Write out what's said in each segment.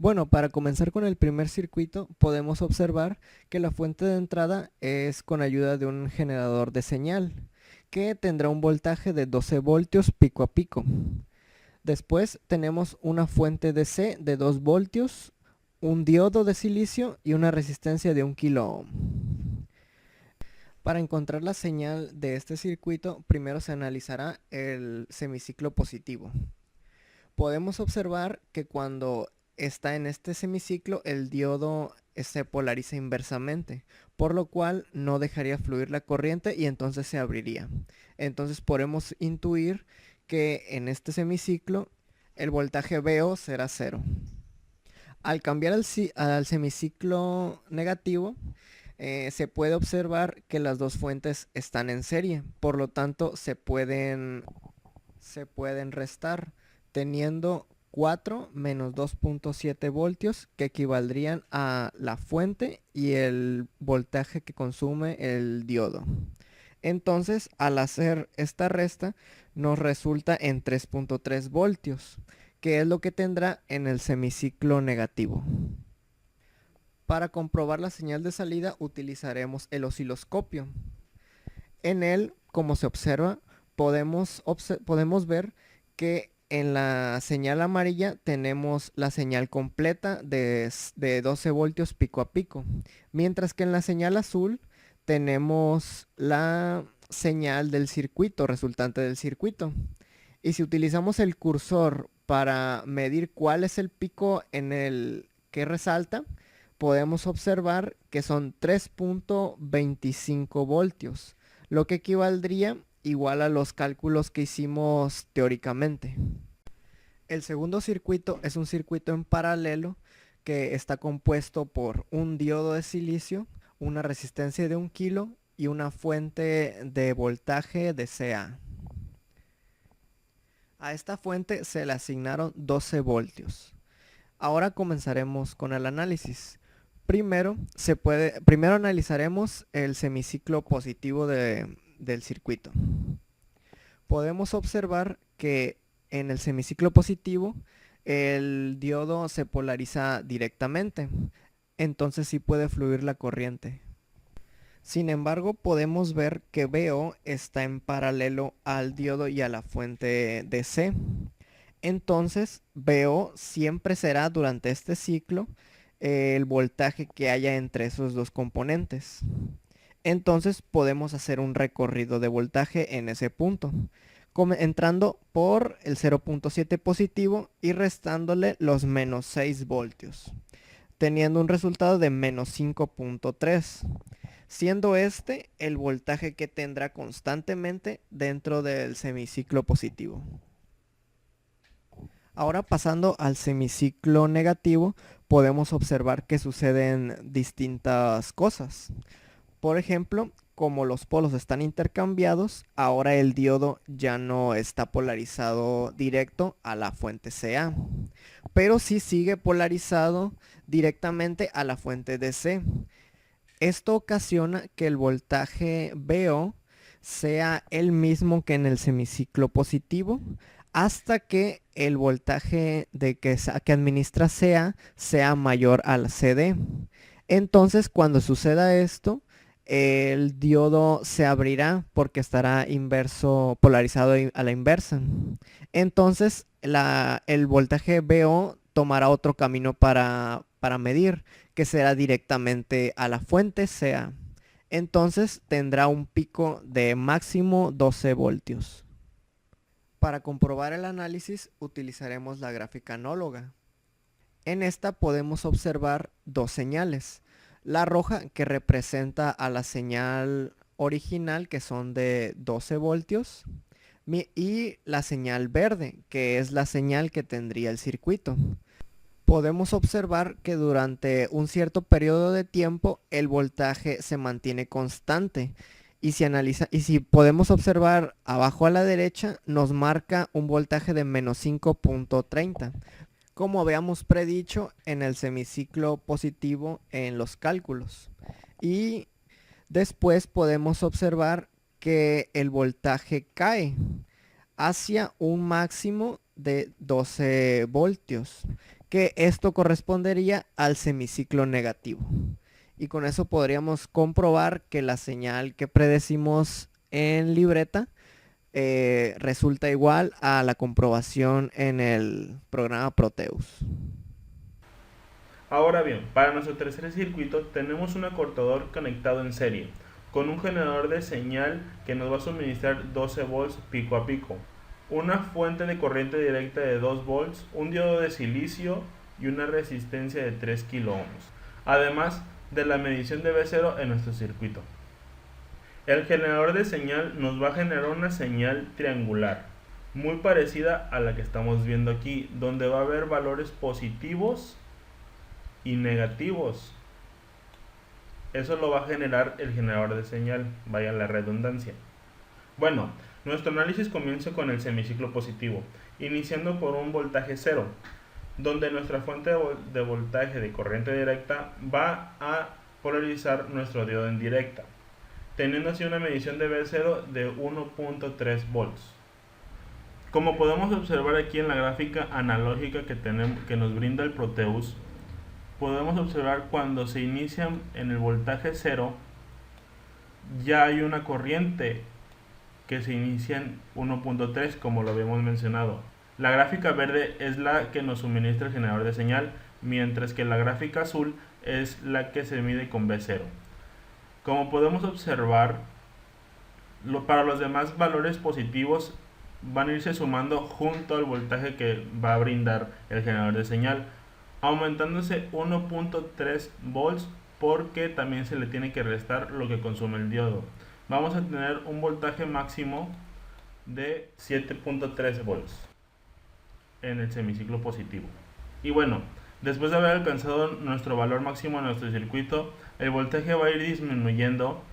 Bueno, para comenzar con el primer circuito, podemos observar que la fuente de entrada es con ayuda de un generador de señal, que tendrá un voltaje de 12 voltios pico a pico. Después tenemos una fuente DC de 2 voltios, un diodo de silicio y una resistencia de 1 kilo ohm. Para encontrar la señal de este circuito, primero se analizará el semiciclo positivo. Podemos observar que cuando está en este semiciclo, el diodo se polariza inversamente, por lo cual no dejaría fluir la corriente y entonces se abriría. Entonces podemos intuir que en este semiciclo el voltaje VO será cero. Al cambiar al semiciclo negativo, se puede observar que las dos fuentes están en serie, por lo tanto se pueden restar, teniendo 4 menos 2.7 voltios que equivaldrían a la fuente y el voltaje que consume el diodo. Entonces, al hacer esta resta, nos resulta en 3.3 voltios, que es lo que tendrá en el semiciclo negativo. Para comprobar la señal de salida utilizaremos el osciloscopio. En él, como se observa, podemos ver que en la señal amarilla tenemos la señal completa de 12 voltios pico a pico, mientras que en la señal azul tenemos la señal del circuito, resultante del circuito. Y si utilizamos el cursor para medir cuál es el pico en el que resalta, podemos observar que son 3.25 voltios, lo que equivaldría igual a los cálculos que hicimos teóricamente. El segundo circuito es un circuito en paralelo que está compuesto por un diodo de silicio, una resistencia de 1 kilo y una fuente de voltaje de Ca. A esta fuente se le asignaron 12 voltios. Ahora comenzaremos con el análisis. Primero analizaremos el semiciclo positivo del circuito. Podemos observar que en el semiciclo positivo el diodo se polariza directamente, entonces sí puede fluir la corriente. Sin embargo, podemos ver que VO está en paralelo al diodo y a la fuente DC. Entonces, VO siempre será durante este ciclo el voltaje que haya entre esos dos componentes. Entonces podemos hacer un recorrido de voltaje en ese punto, entrando por el 0.7 positivo y restándole los menos 6 voltios, teniendo un resultado de menos 5.3, siendo este el voltaje que tendrá constantemente dentro del semiciclo positivo. Ahora pasando al semiciclo negativo, podemos observar que suceden distintas cosas. Por ejemplo, como los polos están intercambiados, ahora el diodo ya no está polarizado directo a la fuente Ca, pero sí sigue polarizado directamente a la fuente DC. Esto ocasiona que el voltaje VO sea el mismo que en el semiciclo positivo, hasta que el voltaje que administra Ca sea mayor al CD. Entonces, cuando suceda esto, el diodo se abrirá porque estará polarizado a la inversa. Entonces, el voltaje VO tomará otro camino para medir, que será directamente a la fuente Ca. Entonces, tendrá un pico de máximo 12 voltios. Para comprobar el análisis, utilizaremos la gráfica análoga. En esta podemos observar dos señales. La roja, que representa a la señal original, que son de 12 voltios, y la señal verde, que es la señal que tendría el circuito. Podemos observar que durante un cierto periodo de tiempo el voltaje se mantiene constante. Y si podemos observar abajo a la derecha, nos marca un voltaje de menos 5.30, como habíamos predicho en el semiciclo positivo en los cálculos. Y después podemos observar que el voltaje cae hacia un máximo de 12 voltios, que esto correspondería al semiciclo negativo. Y con eso podríamos comprobar que la señal que predecimos en libreta resulta igual a la comprobación en el programa Proteus. Ahora bien, para nuestro tercer circuito tenemos un acortador conectado en serie, con un generador de señal que nos va a suministrar 12 volts pico a pico, una fuente de corriente directa de 2 volts, un diodo de silicio y una resistencia de 3 kilo ohms, además de la medición de V0 en nuestro circuito. El generador de señal nos va a generar una señal triangular, muy parecida a la que estamos viendo aquí, donde va a haber valores positivos y negativos. Eso lo va a generar el generador de señal, vaya la redundancia. Bueno, nuestro análisis comienza con el semiciclo positivo, iniciando por un voltaje 0, donde nuestra fuente de voltaje de corriente directa va a polarizar nuestro diodo en directa, teniendo así una medición de V0 de 1.3 volts. Como podemos observar aquí en la gráfica analógica que nos brinda el Proteus, podemos observar cuando se inicia en el voltaje 0, ya hay una corriente que se inicia en 1.3, como lo habíamos mencionado. La gráfica verde es la que nos suministra el generador de señal, mientras que la gráfica azul es la que se mide con V0. Como podemos observar, para los demás valores positivos van a irse sumando junto al voltaje que va a brindar el generador de señal, aumentándose 1.3 volts porque también se le tiene que restar lo que consume el diodo. Vamos a tener un voltaje máximo de 7.3 volts en el semiciclo positivo. Y bueno, después de haber alcanzado nuestro valor máximo en nuestro circuito, el voltaje va a ir disminuyendo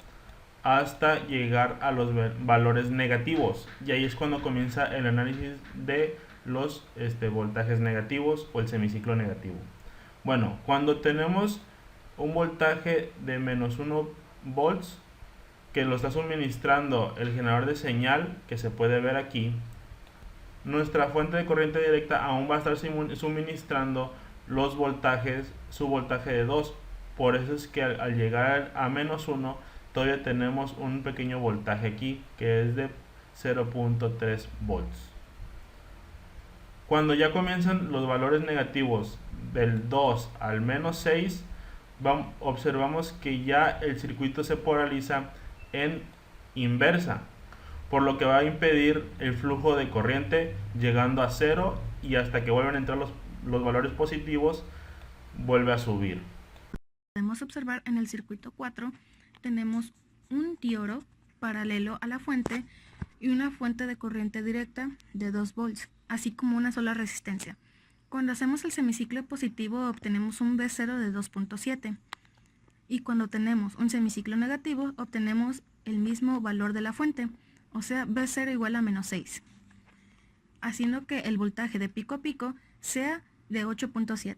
hasta llegar a los valores negativos, y ahí es cuando comienza el análisis de los voltajes negativos o el semiciclo negativo. Bueno, cuando tenemos un voltaje de menos 1 volts que lo está suministrando el generador de señal, que se puede ver aquí, nuestra fuente de corriente directa aún va a estar suministrando su voltaje de 2. Por eso es que al llegar a menos 1 todavía tenemos un pequeño voltaje aquí que es de 0.3 volts. Cuando ya comienzan los valores negativos del 2 al menos 6, observamos que ya el circuito se polariza en inversa, por lo que va a impedir el flujo de corriente llegando a 0, y hasta que vuelvan a entrar los valores positivos vuelve a subir. Podemos observar en el circuito 4 tenemos un diodo paralelo a la fuente y una fuente de corriente directa de 2 volts, así como una sola resistencia. Cuando hacemos el semiciclo positivo obtenemos un V0 de 2.7 y cuando tenemos un semiciclo negativo obtenemos el mismo valor de la fuente, o sea V0 igual a menos 6, haciendo que el voltaje de pico a pico sea de 8.7.